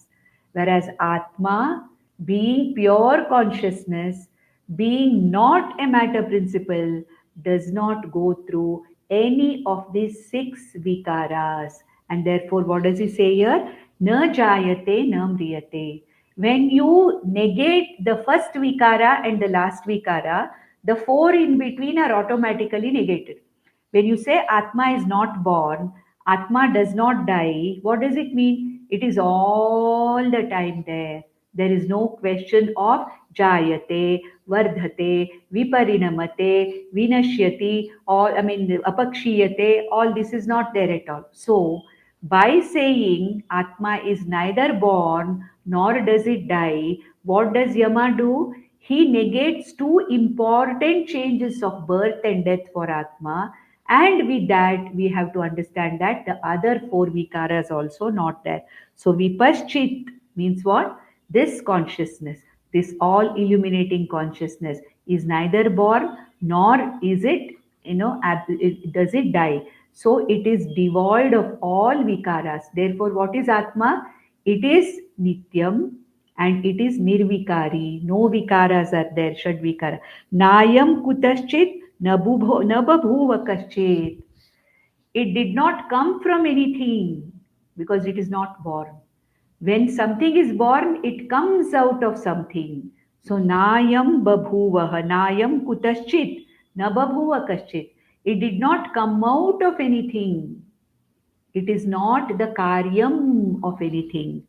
Whereas Atma, being pure consciousness, being not a matter principle, does not go through any of these six vikaras. And therefore, what does he say here? Na jayate, na mriyate. When you negate the first vikara and the last vikara, the four in between are automatically negated. When you say Atma is not born, Atma does not die, what does it mean? It is all the time there. There is no question of jayate, vardhate, viparinamate, vinashyati, or apakshiyate, all this is not there at all. So, by saying Atma is neither born nor does it die, what does Yama do? He negates two important changes of birth and death for Atma, and with that we have to understand that the other four vikaras also not there. So vipaschit means what? This consciousness, this all illuminating consciousness is neither born nor is it, does it die. So it is devoid of all vikaras. Therefore, what is Atma? It is Nityam and it is Nirvikari. No vikaras are there, Shad vikara. Nayam kutaschit nababhuva kaschit. It did not come from anything because it is not born. When something is born, it comes out of something. So Nayam babhuvaha, Nayam kutaschit, nababhuva kaschit. It did not come out of anything. It is not the karyam of anything.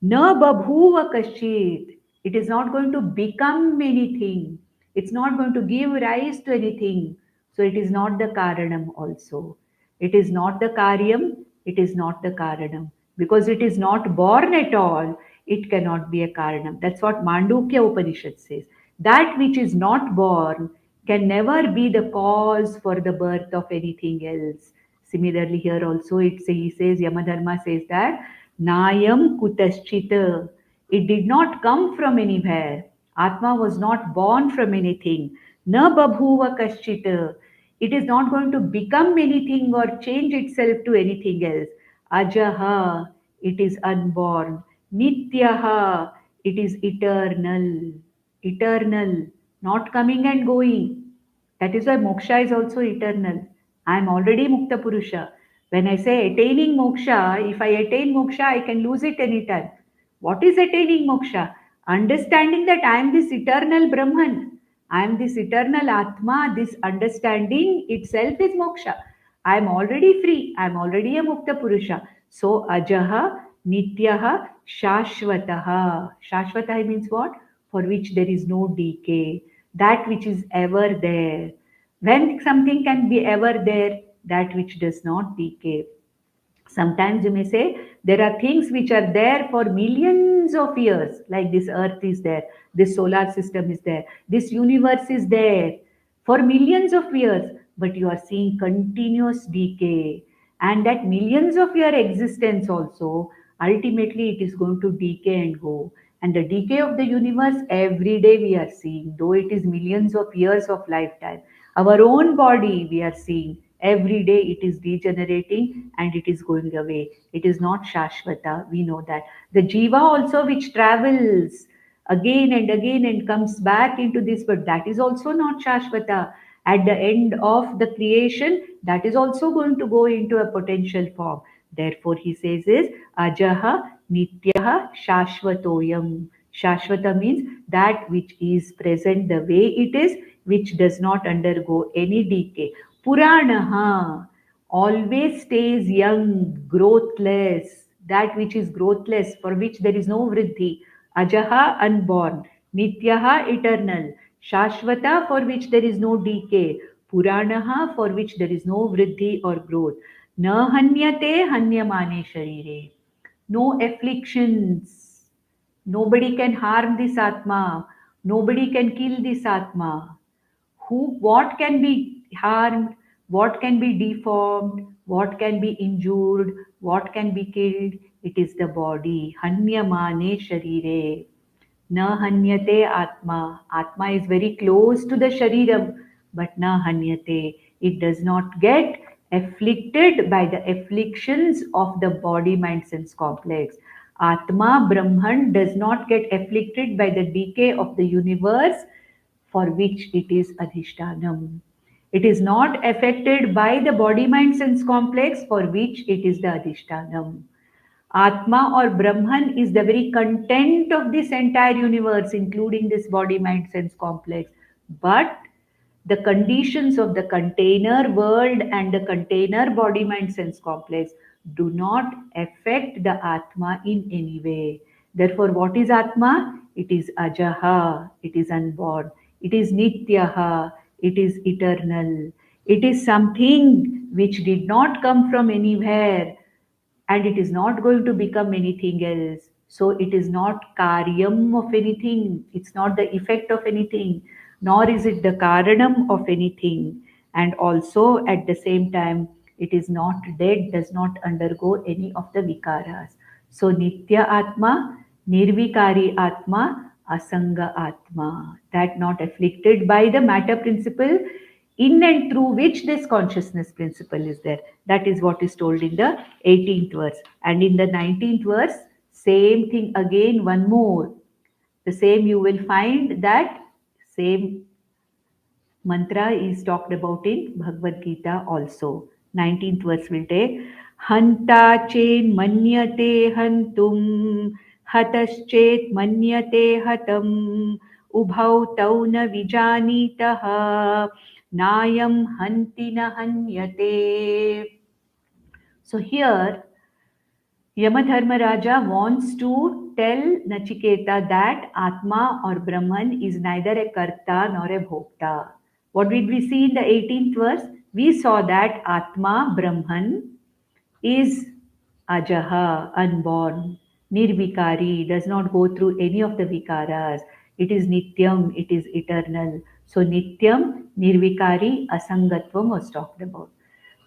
Na babhuva kashit. It is not going to become anything. It's not going to give rise to anything. So it is not the karanam also. It is not the karyam. It is not the karanam. Because it is not born at all, it cannot be a karanam. That's what Mandukya Upanishad says. That which is not born can never be the cause for the birth of anything else. Similarly, here also he says, Yamadharma says that Nayam Kutaschita. It did not come from anywhere. Atma was not born from anything. Na babhuva kaschita. It is not going to become anything or change itself to anything else. Ajaha. It is unborn. Nityaha. It is eternal. Eternal. Not coming and going. That is why moksha is also eternal. I am already Mukta Purusha. When I say attaining moksha, if I attain moksha, I can lose it anytime. What is attaining moksha? Understanding that I am this eternal Brahman. I am this eternal Atma. This understanding itself is moksha. I am already free. I am already a Mukta Purusha. So ajaha, nityaha, shashvataha. Shashvataha means what? For which there is no decay. That which is ever there. When something can be ever there, that which does not decay. Sometimes you may say there are things which are there for millions of years, like this earth is there, this solar system is there, this universe is there for millions of years, but you are seeing continuous decay. And that millions of year existence also, ultimately it is going to decay and go. And the decay of the universe every day we are seeing, though it is millions of years of lifetime. Our own body we are seeing every day it is degenerating and it is going away. It is not Shashvata, we know that. The Jiva also which travels again and comes back into this, but that is also not Shashvata. At the end of the creation, that is also going to go into a potential form. Therefore, he says is Ajaha Nityaha Shashvatoyam. Shashvata means that which is present the way it is, which does not undergo any decay. Puranaha always stays young, growthless, that which is growthless, for which there is no vriddhi. Ajaha, unborn. Nityaha, eternal. Shashvata, for which there is no decay. Puranaha, for which there is no vriddhi or growth. Na hanyate hanyamane sharire. No afflictions. Nobody can harm this Atma. Nobody can kill this Atma. What can be harmed, what can be deformed, what can be injured, what can be killed? It is the body. Hanyamane sharire. Na hanyate atma. Atma is very close to the shariram, but na hanyate. It does not get afflicted by the afflictions of the body, mind, sense complex. Atma Brahman does not get afflicted by the decay of the universe, for which it is adhishtanam. It is not affected by the body mind sense complex for which it is the adhishtanam. Atma or Brahman is the very content of this entire universe, including this body mind sense complex. But the conditions of the container world and the container body mind sense complex do not affect the Atma in any way. Therefore, what is Atma? It is Ajaha, it is unborn, it is Nityaha, it is eternal, it is something which did not come from anywhere and it is not going to become anything else. So it is not karyam of anything, it's not the effect of anything, nor is it the karanam of anything. And also at the same time, it is not dead, does not undergo any of the vikaras. So Nitya Atma, Nirvikari Atma, Asanga Atma, that not afflicted by the matter principle in and through which this consciousness principle is there. That is what is told in the 18th verse. And in the 19th verse, same thing again, one more. The same you will find that same mantra is talked about in Bhagavad Gita also. 19th verse will take Hanta chen manyate hantum hataschet manyate hatam ubhau tau na vijanitaha nayam hanti na hanyate. So here Yamadharmaraja wants to tell Nachiketa that Atma or Brahman is neither a Karta nor a Bhokta. What did we see in the 18th verse? We saw that Atma, Brahman, is Ajaha, unborn, Nirvikari, does not go through any of the Vikaras. It is Nityam, it is eternal. So Nityam, Nirvikari, Asangatvam was talked about.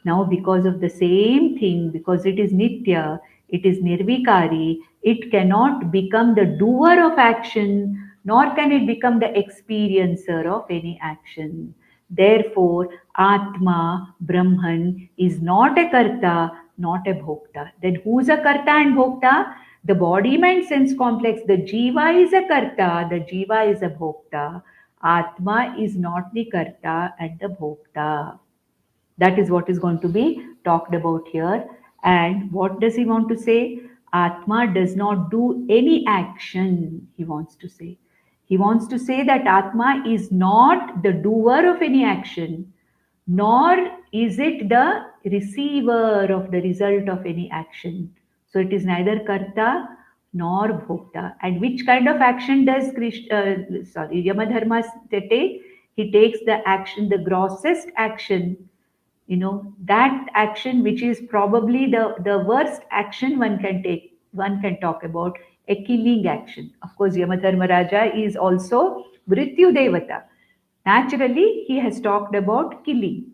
Now, because of the same thing, because it is Nitya, it is Nirvikari, it cannot become the doer of action, nor can it become the experiencer of any action. Therefore, Atma, Brahman, is not a Karta, not a Bhokta. Then who's a Karta and Bhokta? The body mind sense complex, the Jiva is a Karta, the Jiva is a Bhokta. Atma is not the Karta and the Bhokta. That is what is going to be talked about here. And what does he want to say? Atma does not do any action, he wants to say. He wants to say that Atma is not the doer of any action, nor is it the receiver of the result of any action. So it is neither Karta nor Bhokta. And which kind of action does Yamadharma take? He takes the action, the grossest action, that action which is probably the worst action one can take, one can talk about a killing action. Of course, Yamadharmaraja is also Mrityu Devata. Naturally he has talked about killing.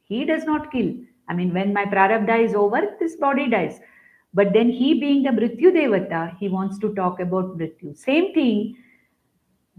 He does not kill. I mean, when my prarabdha is over, this body dies. But then he being the Mrityu Devata, he wants to talk about Mrityu. Same thing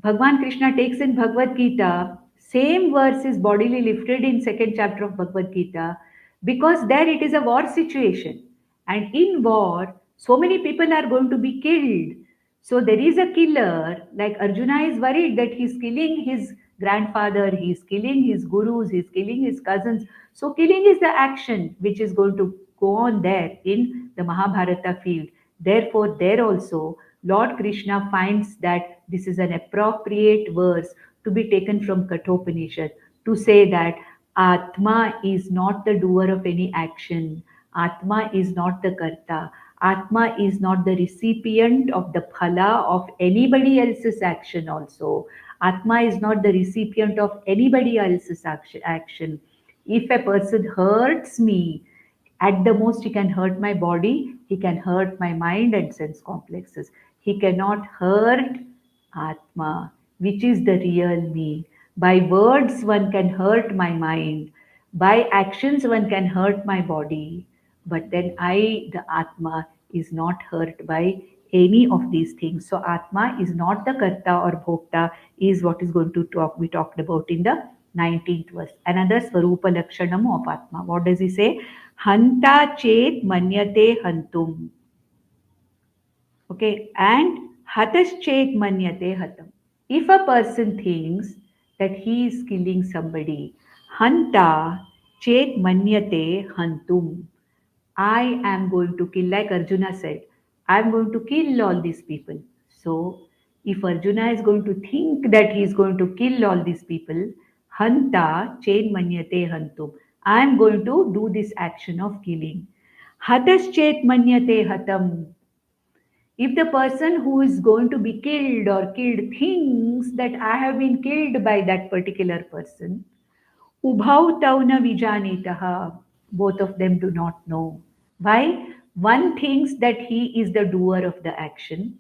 Bhagwan Krishna takes in Bhagavad Gita, same verse is bodily lifted in second chapter of Bhagavad Gita, because there it is a war situation. And in war, so many people are going to be killed. So there is a killer, like Arjuna is worried that he's killing his grandfather, he's killing his gurus, he's killing his cousins. So killing is the action which is going to go on there in the Mahabharata field. Therefore, there also, Lord Krishna finds that this is an appropriate verse to be taken from Kathopanishad to say that Atma is not the doer of any action. Atma is not the Karta. Atma is not the recipient of the phala of anybody else's action also. Atma is not the recipient of anybody else's action. If a person hurts me, at the most, he can hurt my body, he can hurt my mind and sense complexes. He cannot hurt Atma, which is the real me. By words, one can hurt my mind. By actions, one can hurt my body. But then I, the Atma, is not hurt by any of these things. So Atma is not the Karta or Bhokta, is what is going to be talked about in the 19th verse. Another Swarupa Lakshanam of Atma. What does he say? Hanta chet manyate hantum. Okay, and hataschet manyate hatam. If a person thinks that he is killing somebody. Hanta chet manyate hantum. I am going to kill, like Arjuna said, I am going to kill all these people. So, if Arjuna is going to think that he is going to kill all these people, Hanta chen manyate hantum. I am going to do this action of killing. Hatas chet manyate hatam. If the person who is going to be killed or killed thinks that I have been killed by that particular person, Ubhau tauna vijanitaha. Both of them do not know. Why? One thinks that he is the doer of the action.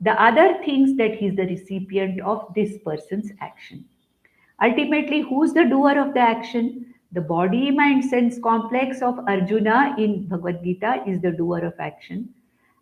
The other thinks that he is the recipient of this person's action. Ultimately, who's the doer of the action? The body, mind, sense complex of Arjuna in Bhagavad Gita is the doer of action.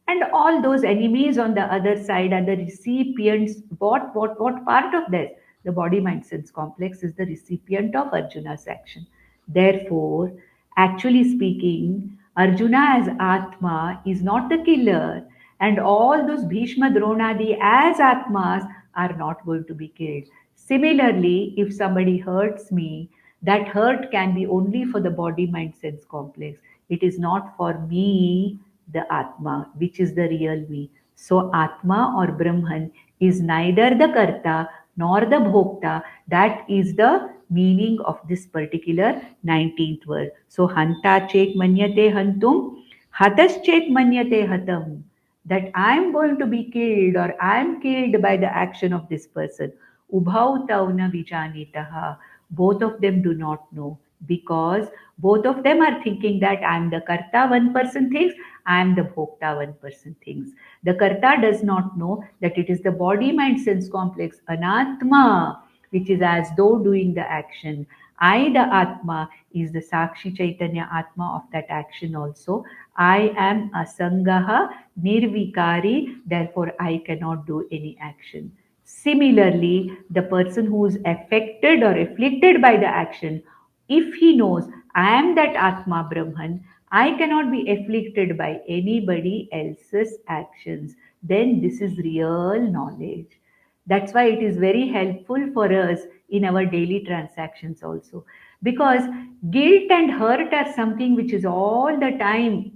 And all those enemies on the other side are the recipients. What part of this? The body, mind, sense complex is the recipient of Arjuna's action. Therefore, actually speaking, Arjuna as Atma is not the killer, and all those Bhishma Dronadi as Atmas are not going to be killed. Similarly, if somebody hurts me, that hurt can be only for the body, mind, sense complex. It is not for me, the Atma, which is the real me. So, Atma or Brahman is neither the Karta nor the Bhokta. That is the meaning of this particular 19th verse. So, Hanta chek manyate hantum, hatas chek manyate hatam. That I am going to be killed or I am killed by the action of this person. Ubhau tauna vijanitaha. Both of them do not know because both of them are thinking that I am the Karta, one person thinks, I am the Bhokta, one person thinks. The Karta does not know that it is the body, mind, sense complex, Anatma, which is as though doing the action. I, the Atma, is the Sakshi Chaitanya Atma of that action also. I am Asangaha, Nirvikari, therefore I cannot do any action. Similarly, the person who is affected or afflicted by the action, if he knows I am that Atma Brahman, I cannot be afflicted by anybody else's actions, then this is real knowledge. That's why it is very helpful for us in our daily transactions also. Because guilt and hurt are something which is all the time,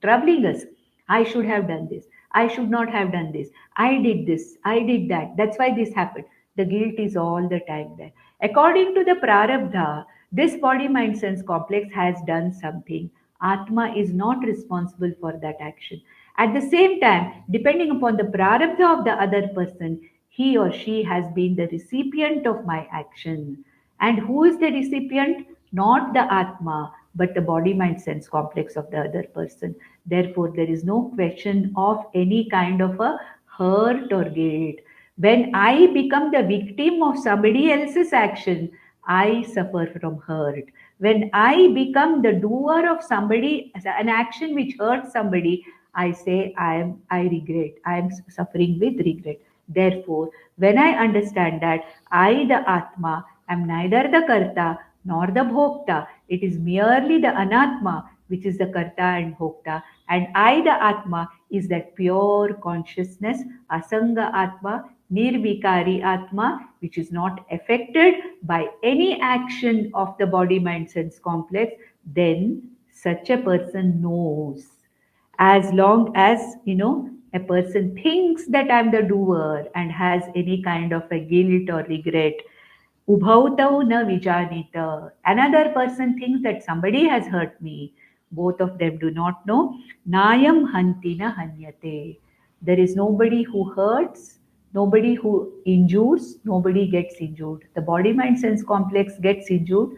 troubling us. I should have done this. I should not have done this. I did this. I did that. That's why this happened. The guilt is all the time there. According to the Prarabdha, this body mind sense complex has done something. Atma is not responsible for that action. At the same time, depending upon the Prarabdha of the other person, he or she has been the recipient of my action. And who is the recipient? Not the Atma, but the body mind sense complex of the other person. Therefore, there is no question of any kind of a hurt or guilt. When I become the victim of somebody else's action, I suffer from hurt. When I become the doer of somebody, an action which hurts somebody, I say I regret. I am suffering with regret. Therefore, when I understand that I, the Atma, am neither the Karta nor the Bhokta, it is merely the Anatma which is the Karta and Bhokta, and I, the Atma, is that pure consciousness, Asanga Atma, Nirvikari Atma, which is not affected by any action of the body, mind, sense complex, then such a person knows. As long as, a person thinks that I'm the doer and has any kind of a guilt or regret, Ubhautau na vijanita. Another person thinks that somebody has hurt me. Both of them do not know. Nayam hantina hanyate. There is nobody who hurts, nobody who injures, nobody gets injured. The body mind sense complex gets injured.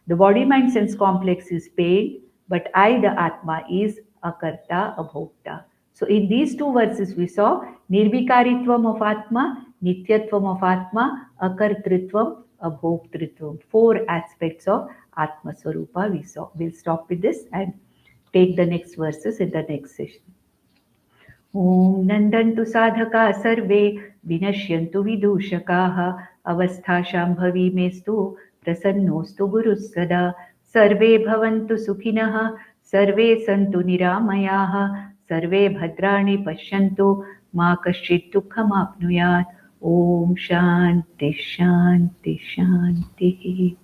The body mind sense complex is pain, but I, the Atma, is a karta, a bhokta. So in these two verses we saw nirvikaritvam of Atma, nityatvam of Atma, akartritvam, abhoktritvam. Four aspects of Atma Swarupa we saw. We'll stop with this and take the next verses in the next session. ॐ नन्दन्तु साधका सर्वे विनश्यन्तु विदूषकाः अवस्थाशाम्भवी मेस्तु प्रसन्नोऽस्तु गुरुः सदा सर्वे भवन्तु सुखिनः सर्वे सन्तु निरामयाः सर्वे भद्राणि पश्यन्तु मा कश्चित् दुःखमाप्नुयात् Om Shanti Shanti Shanti.